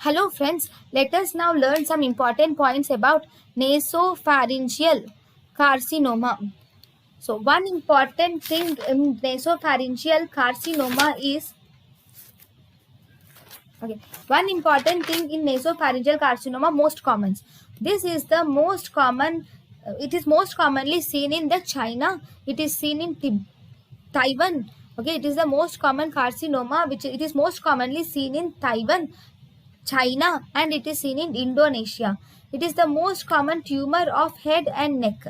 Hello friends, let us now learn some important points about nasopharyngeal carcinoma. So one important thing in nasopharyngeal carcinoma is most common. This is the most common. It is most commonly seen in the China. It is seen in Taiwan. Okay, it is the most common carcinoma, which it is most commonly seen in Taiwan, China, and it is seen in Indonesia. It is the most common tumor of head and neck.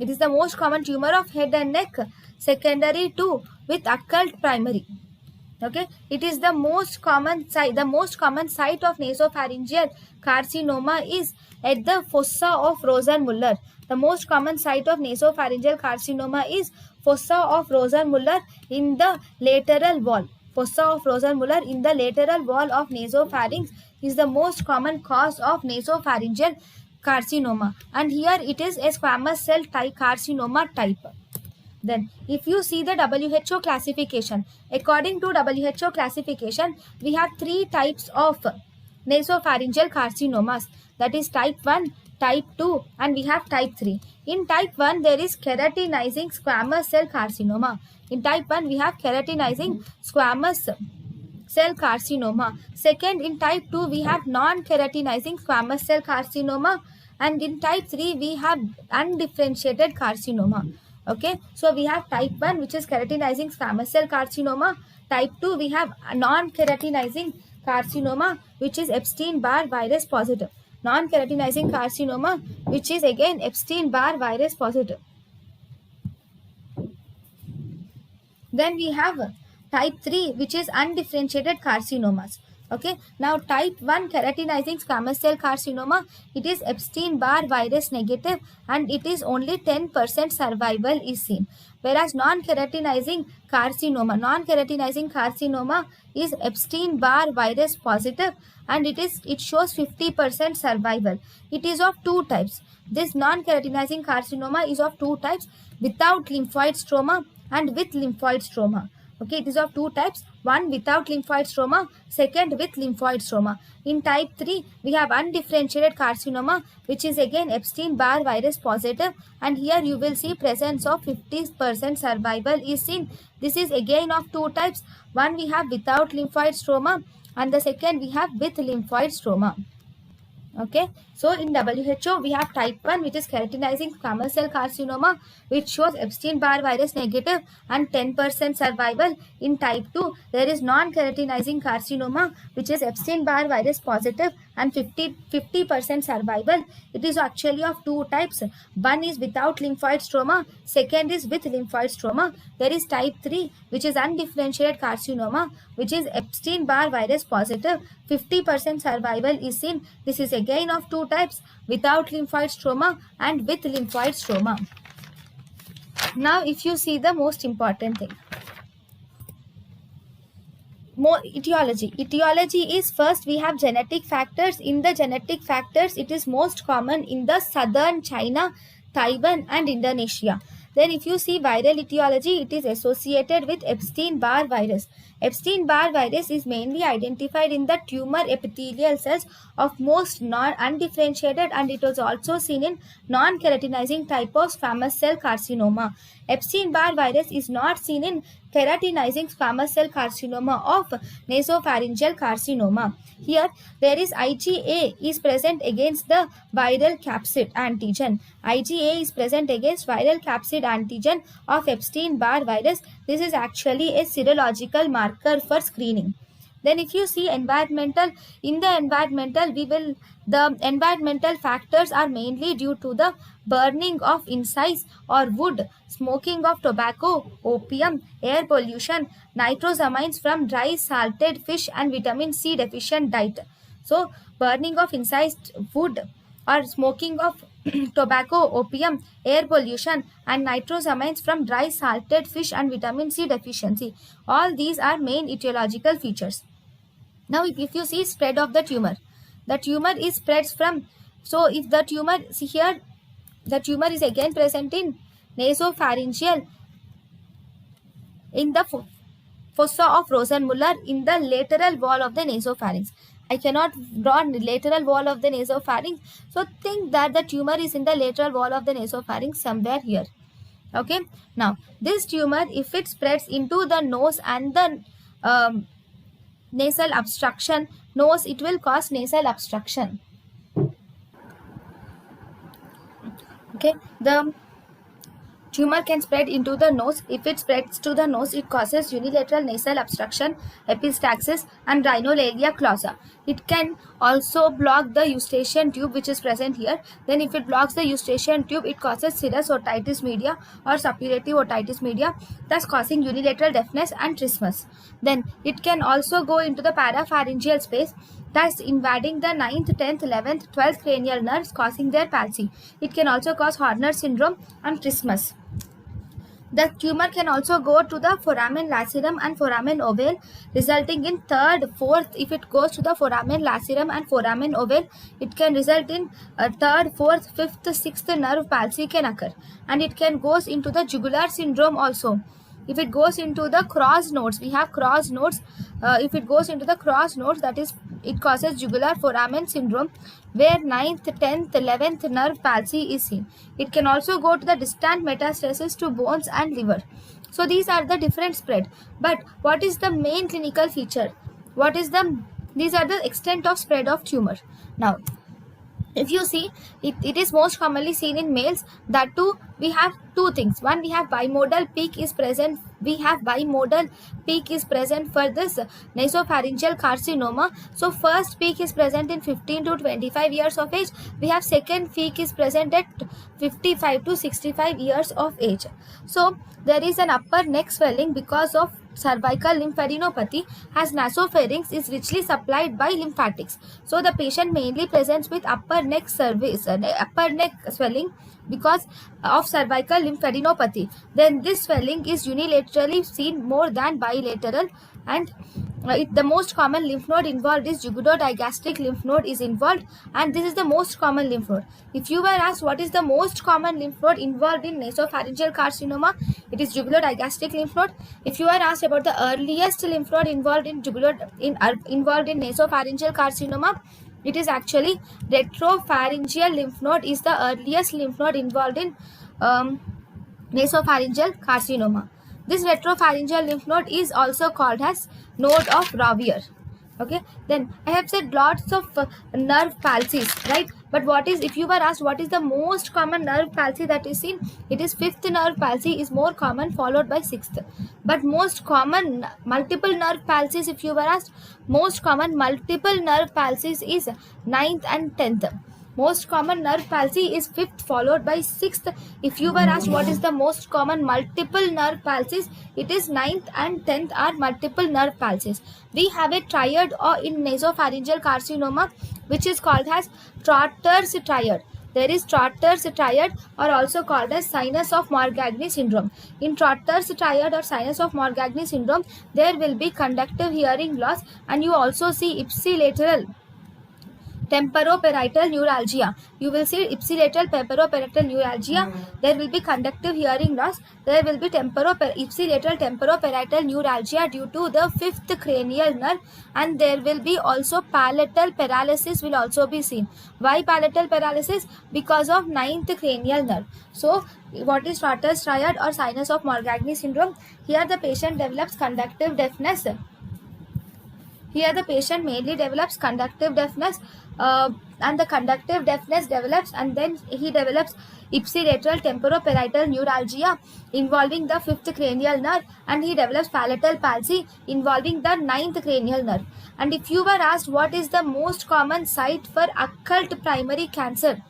It is the most common tumor of head and neck, secondary to with occult primary. Okay, it is the most common site. The most common site of nasopharyngeal carcinoma is at the fossa of Rosenmuller. The most common site of nasopharyngeal carcinoma is fossa of Rosenmuller in the lateral wall. Fossa of Rosenmuller in the lateral wall of nasopharynx is the most common cause of nasopharyngeal carcinoma, and here it is a squamous cell type carcinoma type. Then, if you see the WHO classification, according to WHO classification, we have three types of nasopharyngeal carcinomas. That is type 1, type 2, and we have type 3. In type 1, there is keratinizing squamous cell carcinoma. In type 1, we have keratinizing squamous cell carcinoma. Second, in type 2, we have non-keratinizing squamous cell carcinoma. And in type 3, we have undifferentiated carcinoma. Okay, so we have type 1, which is keratinizing squamous cell carcinoma. Type 2, we have non-keratinizing carcinoma, which is Epstein-Barr virus positive. Non-keratinizing carcinoma, which is again Epstein-Barr virus positive. Then we have type 3, which is undifferentiated carcinomas. Okay, now type 1 keratinizing squamous cell carcinoma, it is Epstein-Barr virus negative, and it is only 10% survival is seen. Whereas non-keratinizing carcinoma is Epstein-Barr virus positive, and it shows 50% survival. It is of two types. This non-keratinizing carcinoma is of two types, without lymphoid stroma and with lymphoid stroma. Okay, it is of two types, one without lymphoid stroma, second with lymphoid stroma. In type 3, we have undifferentiated carcinoma, which is again Epstein-Barr virus positive, and here you will see presence of 50% survival is seen. This is again of two types, one we have without lymphoid stroma, and the second we have with lymphoid stroma. Okay, so in WHO we have type 1, which is keratinizing squamous cell carcinoma, which shows Epstein-Barr virus negative and 10% survival. In type 2, there is non-keratinizing carcinoma, which is Epstein-Barr virus positive and 50% survival. It is actually of two types. One is without lymphoid stroma, second is with lymphoid stroma. There is type 3, which is undifferentiated carcinoma, which is Epstein-Barr virus positive. 50% survival is seen. This is again of two types, without lymphoid stroma and with lymphoid stroma. Now, if you see the most important thing, etiology. Etiology is, first we have genetic factors. In the genetic factors, it is most common in the southern China, Taiwan, and Indonesia. Then if you see viral etiology, it is associated with Epstein-Barr virus. Epstein-Barr virus is mainly identified in the tumor epithelial cells of most undifferentiated, and it was also seen in non-keratinizing type of squamous cell carcinoma. Epstein-Barr virus is not seen in keratinizing squamous cell carcinoma of nasopharyngeal carcinoma. Here, there is IgA is present against the viral capsid antigen. IgA is present against viral capsid antigen of Epstein-Barr virus. This is actually a serological marker for screening. Then if you see environmental, in the environmental, the environmental factors are mainly due to the burning of incense or wood, smoking of tobacco, opium, air pollution, nitrosamines from dry salted fish, and vitamin C deficient diet. So burning of incense, wood, or smoking of tobacco, opium, air pollution, and nitrosamines from dry salted fish and vitamin C deficiency. All these are main etiological features. Now, if you see spread of the tumor is spreads from, so if the tumor, see here, the tumor is again present in nasopharyngeal, in the fossa of Rosenmuller in the lateral wall of the nasopharynx. I cannot draw lateral wall of the nasopharynx, so think that the tumor is in the lateral wall of the nasopharynx somewhere here. Okay, now this tumor, if it spreads into the nose and the nasal obstruction, nose, it will cause nasal obstruction. Okay, the tumor can spread into the nose. If it spreads to the nose, it causes unilateral nasal obstruction, epistaxis, and rhinolaria clausa. It can also block the eustachian tube, which is present here. Then if it blocks the eustachian tube, it causes serous otitis media or suppurative otitis media, thus causing unilateral deafness and trismus. Then it can also go into the parapharyngeal space, thus invading the 9th, 10th, 11th, 12th cranial nerves, causing their palsy. It can also cause Horner syndrome and trismus. The tumor can also go to the foramen lacerum and foramen ovale, resulting in 3rd, 4th. If it goes to the foramen lacerum and foramen ovale, it can result in 3rd, 4th, 5th, 6th nerve palsy can occur. And it can goes into the jugular syndrome also. If it goes into the cross nodes, we have cross nodes. If it goes into the cross nodes, that is, it causes jugular foramen syndrome, where 9th, 10th, 11th nerve palsy is seen. It can also go to the distant metastasis to bones and liver. So these are the different spread. But what is the main clinical feature? These are the extent of spread of tumor. Now, if you see, it is most commonly seen in males. That too, we have two things. One, we have bimodal peak is present. We have bimodal peak is present for this nasopharyngeal carcinoma. So first peak is present in 15 to 25 years of age. We have second peak is present at 55 to 65 years of age. So there is an upper neck swelling because of cervical lymphadenopathy, as nasopharynx is richly supplied by lymphatics. So the patient mainly presents with upper neck swelling because of cervical lymphadenopathy. Then this swelling is unilaterally seen more than bilateral, and the most common lymph node involved is jugulodigastric lymph node is involved, and this is the most common lymph node. If you were asked what is the most common lymph node involved in nasopharyngeal carcinoma, it is jugulodigastric lymph node. If you are asked about the earliest lymph node involved in nasopharyngeal carcinoma, it is actually retropharyngeal lymph node is the earliest lymph node involved in nasopharyngeal carcinoma. This retropharyngeal lymph node is also called as node of Rouvier. Okay, then I have said lots of nerve palsies, right? But what is, if you were asked what is the most common nerve palsy that is seen, it is 5th nerve palsy is more common, followed by 6th. But most common multiple nerve palsies, if you were asked, most common multiple nerve palsies is 9th and 10th. Most common nerve palsy is 5th, followed by 6th. If you were asked what is the most common multiple nerve palsies, it is 9th and 10th are multiple nerve palsies. We have a triad in nasopharyngeal carcinoma, which is called as Trotter's triad. There is Trotter's triad, or also called as sinus of Morgagni syndrome. In Trotter's triad or sinus of Morgagni syndrome, there will be conductive hearing loss, and you also see ipsilateral temporoparietal neuralgia. You will see ipsilateral temporoparietal neuralgia. There will be conductive hearing loss. There will be ipsilateral temporoparietal neuralgia due to the 5th cranial nerve, and there will be also palatal paralysis will also be seen. Why palatal paralysis? Because of 9th cranial nerve. So what is Trotter's triad or sinus of Morgagni syndrome? Here the patient develops conductive deafness. Here the patient mainly develops conductive deafness, and the conductive deafness develops, and then he develops ipsilateral temporoparietal neuralgia involving the 5th cranial nerve, and he develops palatal palsy involving the 9th cranial nerve. And if you were asked what is the most common site for occult primary cancer,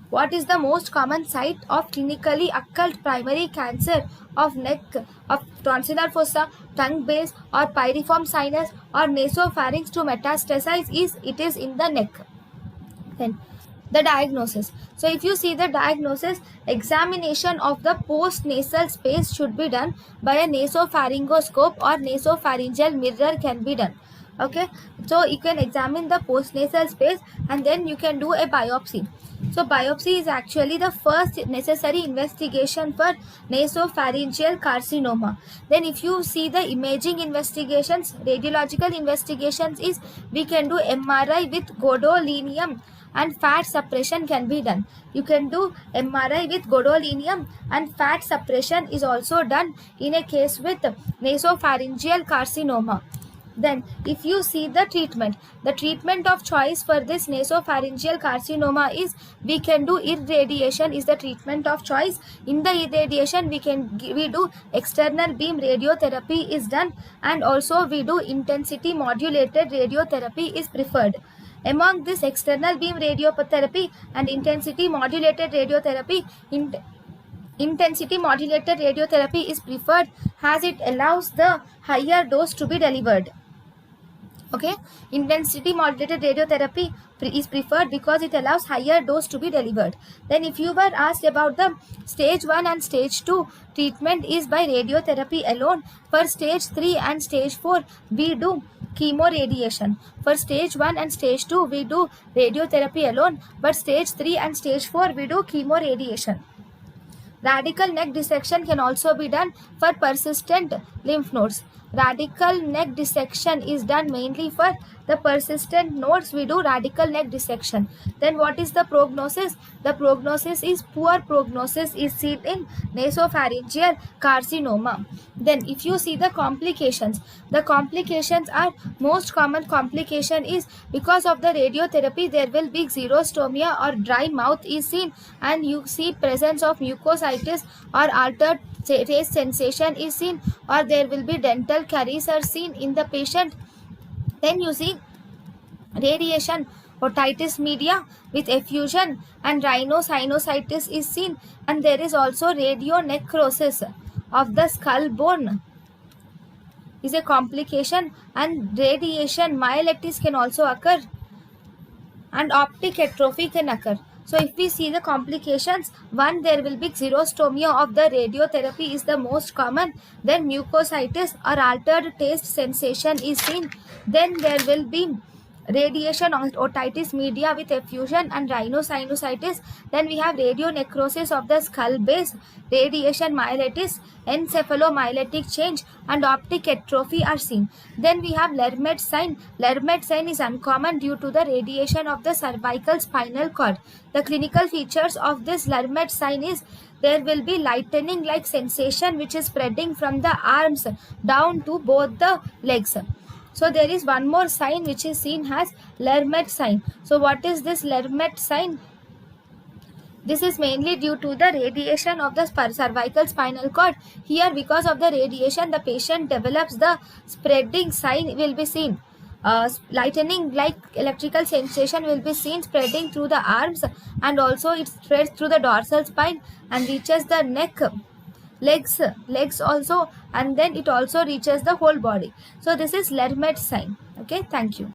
what is the most common site of clinically occult primary cancer of neck, of tonsillar fossa, tongue base, or pyriform sinus, or nasopharynx to metastasize is, it is in the neck. Then the diagnosis. So if you see the diagnosis, examination of the post-nasal space should be done by a nasopharyngoscope or nasopharyngeal mirror can be done. Okay, so you can examine the postnasal space and then you can do a biopsy. So biopsy is actually the first necessary investigation for nasopharyngeal carcinoma. Then if you see the imaging investigations, radiological investigations is we can do MRI with gadolinium and fat suppression can be done. You can do MRI with gadolinium and fat suppression is also done in a case with nasopharyngeal carcinoma. Then, if you see the treatment of choice for this nasopharyngeal carcinoma is we can do irradiation is the treatment of choice. In the irradiation, we do external beam radiotherapy is done, and also we do intensity modulated radiotherapy is preferred. Among this external beam radiotherapy and intensity modulated radiotherapy, intensity modulated radiotherapy is preferred as it allows the higher dose to be delivered. Okay, intensity modulated radiotherapy is preferred because it allows higher dose to be delivered. Then if you were asked about the stage 1 and stage 2 treatment is by radiotherapy alone. For stage 3 and stage 4 we do chemoradiation. For stage 1 and stage 2 we do radiotherapy alone, but stage 3 and stage 4 we do chemoradiation. Radical neck dissection can also be done for persistent lymph nodes. Radical neck dissection is done mainly for the persistent nodes. We do radical neck dissection. Then what is the prognosis? The prognosis is poor prognosis is seen in nasopharyngeal carcinoma. Then if you see the complications are most common complication is because of the radiotherapy there will be xerostomia or dry mouth is seen, and you see presence of mucositis or altered taste sensation is seen, or there will be dental caries are seen in the patient. Then you see radiation otitis media with effusion and rhinosinusitis is seen, and there is also radionecrosis of the skull bone is a complication, and radiation myelitis can also occur, and optic atrophy can occur. So if we see the complications, one, there will be xerostomia of the radiotherapy is the most common. Then mucositis or altered taste sensation is seen. Then there will be radiation otitis media with effusion and rhinosinusitis. Then we have radionecrosis of the skull base, radiation myelitis, encephalomyelitic change, and optic atrophy are seen. Then we have Lermet sign. Lermet sign is uncommon due to the radiation of the cervical spinal cord. The clinical features of this Lermet sign is there will be lightning like sensation which is spreading from the arms down to both the legs. So there is one more sign which is seen as Lermet sign. So what is this Lermet sign? This is mainly due to the radiation of the cervical spinal cord. Here, because of the radiation, the patient develops the spreading sign will be seen. Lightning like electrical sensation will be seen spreading through the arms, and also it spreads through the dorsal spine and reaches the neck, legs also, and then it also reaches the whole body. So this is Lermet sign. Okay, thank you.